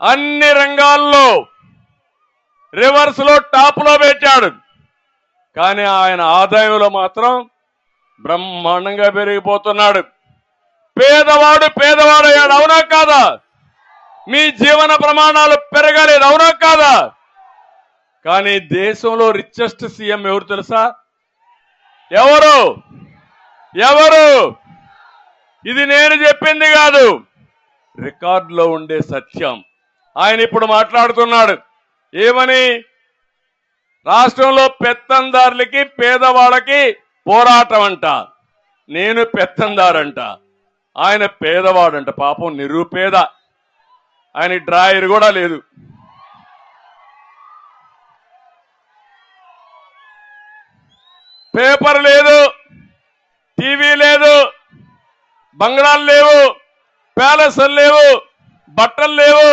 అన్ని రంగాల్లో రివర్స్ లో టాప్ లో పెట్టాడు. కానీ ఆయన ఆదాయంలో మాత్రం బ్రహ్మాండంగా పెరిగిపోతున్నాడు. పేదవాడు పేదవాడయ్యాడు. అవునా కాదా? మీ జీవన ప్రమాణాలు పెరగలేదు. అవునా కాదా? కానీ దేశంలో రిచెస్ట్ సీఎం ఎవరు తెలుసా? ఎవరు? ఎవరు? ఇది నేను చెప్పింది కాదు, రికార్డులో ఉండే సత్యం. ఆయన ఇప్పుడు మాట్లాడుతున్నాడు ఏమని? రాష్ట్రంలో పెత్తందారులకి పేదవాళ్ళకి పోరాటం అంట. నేను పెత్తందారంట, ఆయన పేదవాడంట. పాపం నిరుపేద, ఆయన డ్రాయర్ కూడా లేదు. పేపర్ లేదు, టీవీ లేదు, బంగ్లాలు లేవు, ప్యాలెస్లు లేవు, బట్టలు లేవు,